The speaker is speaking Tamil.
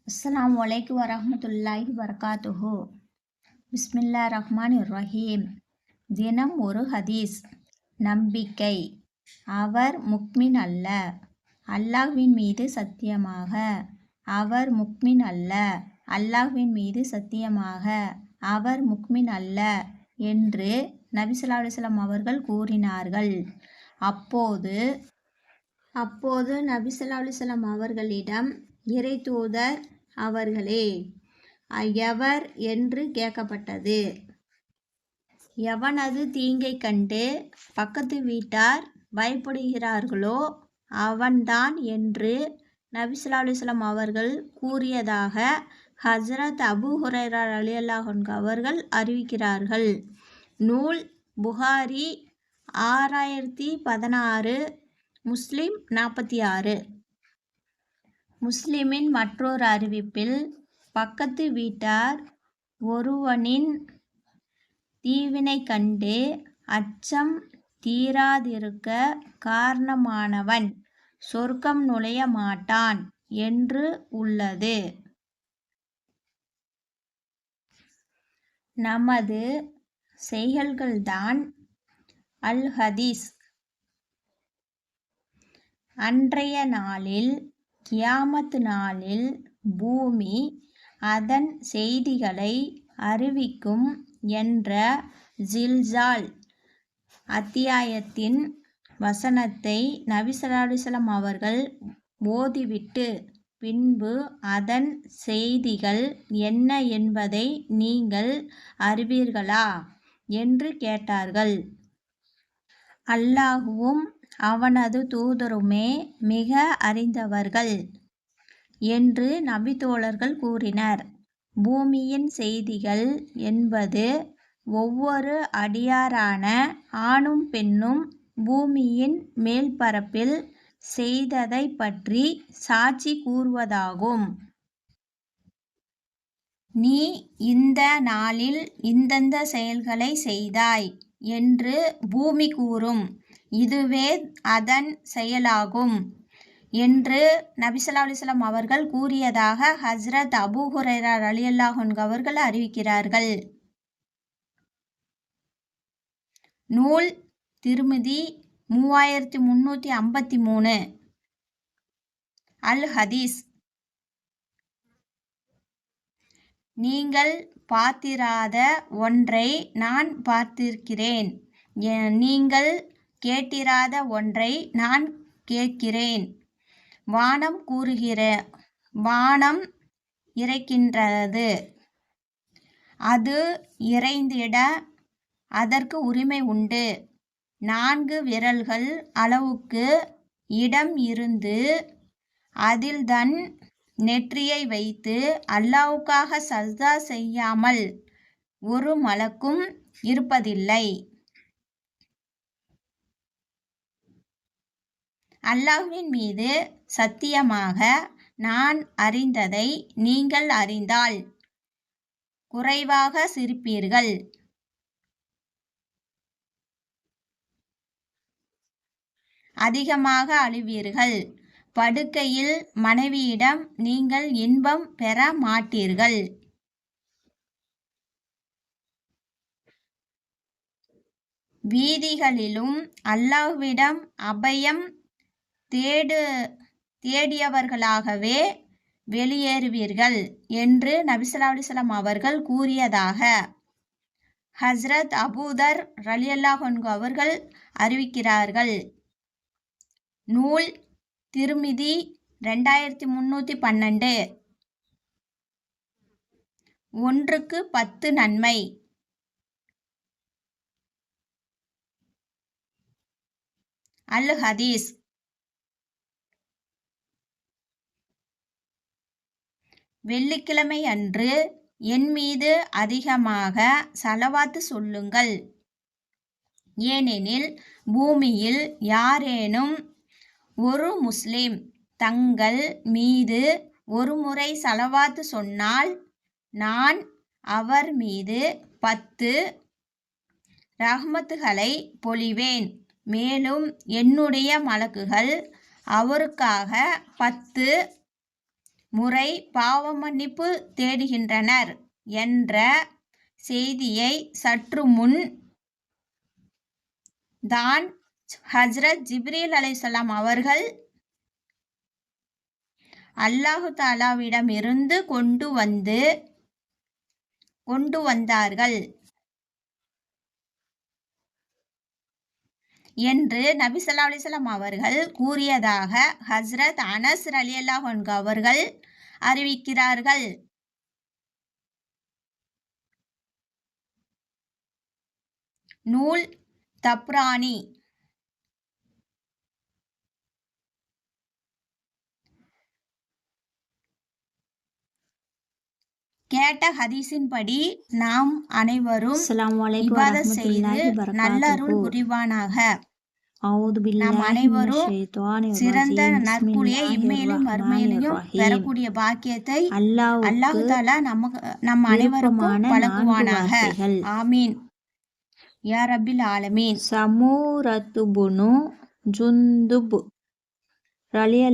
அஸ்ஸலாமு அலைக்கும் வரஹ்மத்துல்லாஹி வபரகாத்துஹு. பிஸ்மில்லா ரஹ்மான் ரஹீம். தினம் ஒரு ஹதீஸ். நம்பிக்கை. அவர் முக்மின் அல்ல. அல்லாஹ்வின் மீது சத்தியமாக. அவர் முக்மின் அல்ல. அல்லாஹ்வின் மீது சத்தியமாக. அவர் முக்மின் அல்ல என்று நபி ஸல்லல்லாஹு அலைஹி வஸல்லம் அவர்கள் கூறினார்கள். அப்போது நபி ஸல்லல்லாஹு அலைஹி வஸல்லம் அவர்களிடம், இறை தூதர் அவர்களே, எவர் என்று கேட்கப்பட்டது. எவனது தீங்கை கண்டு பக்கத்து வீட்டார் பயப்படுகிறார்களோ அவன்தான் என்று நபி ஸல்லல்லாஹு அலைஹி வஸல்லம் அவர்கள் கூறியதாக ஹஜ்ரத் அபூ ஹுரைரா ரலியல்லாஹு அன்ஹு அவர்கள் அறிவிக்கிறார்கள். நூல் புகாரி 6016, முஸ்லிம் 46. முஸ்லிமின் மற்றொரு அறிவிப்பில், பக்கத்து வீட்டார் ஒருவனின் தீவினை கண்டு அச்சம் தீராதிருக்க காரணமானவன் சொர்க்கம் நுழைய மாட்டான் என்று உள்ளது. நமது செய்கைகள்தான் அல் ஹதீஸ். அன்றைய நாளில், கியாமத் நாளில் பூமி அதன் செய்திகளை அறிவிக்கும் என்ற ஜில்சால் அத்தியாயத்தின் வசனத்தை நபி ஸல்லல்லாஹு அலைஹி வஸல்லம் அவர்கள் ஓதிவிட்டு, பின்பு அதன் செய்திகள் என்ன என்பதை நீங்கள் அறிவீர்களா என்று கேட்டார்கள். அல்லாஹ்வும் அவனது தூதருமே மிக அறிந்தவர்கள் என்று நபித்தோழர்கள் கூறினர். பூமியின் செய்திகள் என்பது ஒவ்வொரு அடியாரான ஆணும் பெண்ணும் பூமியின் மேல்பரப்பில் செய்ததை பற்றி சாட்சி கூறுவதாகும். நீ இந்த நாளில் இந்தந்த செயல்களை செய்தாய் என்று பூமி கூறும். இதுவே அதன் செயலாகும் என்று நபி ஸல்லல்லாஹு அலைஹி வஸல்லம் அவர்கள் கூறியதாக ஹஜ்ரத் அபூ ஹுரைரா ரலியல்லாஹு அன்ஹு அவர்கள் அறிவிக்கிறார்கள். நூல் திர்மிதி 3353. அல் ஹதீஸ். நீங்கள் பார்த்திராத ஒன்றை நான் பார்த்திருக்கிறேன். நீங்கள் கேட்டிராத ஒன்றை நான் கேட்கிறேன். வானம் இறைக்கின்றது. அது இறைந்திட அதற்கு உரிமை உண்டு. 4 விரல்கள் அளவுக்கு இடம் இருந்து அதில் தன் நெற்றியை வைத்து அல்லாஹ்வுக்காக சஜ்தா செய்யாமல் ஒரு மலக்கும் இருப்பதில்லை. அல்லாஹ்வின் மீது சத்தியமாக நான் அறிந்ததை நீங்கள் அறிந்தால் குறைவாக சிரிப்பீர்கள். அதிகமாக அழுவீர்கள். படுக்கையில் மனைவியிடம் நீங்கள் இன்பம் பெற மாட்டீர்கள். வீதிகளிலும் அல்லாஹ்விடம் அபயம் தேடியவர்களாகவே வெளியேறுவீர்கள் என்று நபி ஸல்லல்லாஹு அலைஹி வஸல்லம் அவர்கள் கூறியதாக ஹஜ்ரத் அபூதர் ரலியல்லாஹு அன்ஹு அவர்கள் அறிவிக்கிறார்கள். நூல் திர்மிதி 2312. ஒன்றுக்கு 10 நன்மை. அல் ஹதீஸ். வெள்ளிக்கிழமை அன்று என் மீது அதிகமாக ஸலவாத் சொல்லுங்கள். ஏனெனில் பூமியில் யாரேனும் ஒரு முஸ்லிம் தங்கள் மீது ஒரு முறை ஸலவாத் சொன்னால் நான் அவர் மீது 10 ரஹ்மத்துகளை பொழிவேன். மேலும் என்னுடைய மலக்குகள் அவருக்காக 10 முறை பாவ மன்னிப்பு தேடுகின்றனர் என்ற செய்தியை சற்று முன் தான் ஹஜ்ரத் ஜிப்ரீல் அலைஹிஸ்ஸலாம் அவர்கள் அல்லாஹு தஆலாவிடம் இருந்து கொண்டு வந்தார்கள் என்று நபி ஸல்லல்லாஹு அலைஹி வஸல்லம் அவர்கள் கூறியதாக ஹஜ்ரத் அனஸ் ரலியல்லாஹு அன்ஹு அவர்கள் அறிவிக்கிறார்கள். நூல் தப்ரானி. கேட்ட ஹதீஸின்படி நாம் அனைவரும் இபாதத் செய்து நல்லருள் புரிவானாக. நாம் அனைவரும் சிறந்த நற்கூலியை இம்மையிலும் மறுமையிலும் பெறக்கூடிய பாக்கியத்தை அல்லாஹ் தஆலா நம் அனைவருக்கும் வழங்குவானாக. ஆமீன் யா ரப்பில் ஆலமீன். சமூரத்து புனு ஜுந்துப் ரலியல்லாஹு